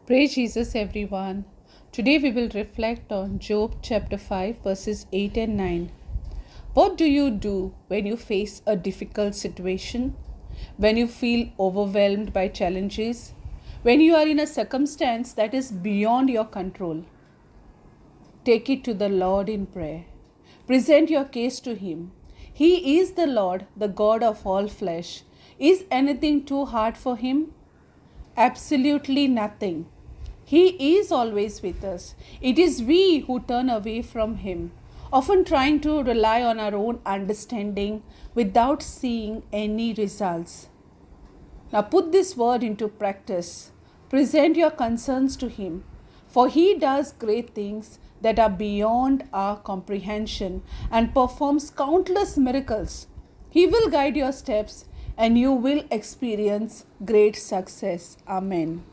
Praise Jesus, everyone. Today we will reflect on Job chapter 5, verses 8 and 9. What do you do when you face a difficult situation? When you feel overwhelmed by challenges? When you are in a circumstance that is beyond your control? Take it to the Lord in prayer. Present your case to Him. He is the Lord, the God of all flesh. Is anything too hard for Him? Absolutely nothing. He is always with us. It is we who turn away from Him, often trying to rely on our own understanding without seeing any results. Now put this word into practice. Present your concerns to Him, for He does great things that are beyond our comprehension and performs countless miracles. He will guide your steps and you will experience great success. Amen.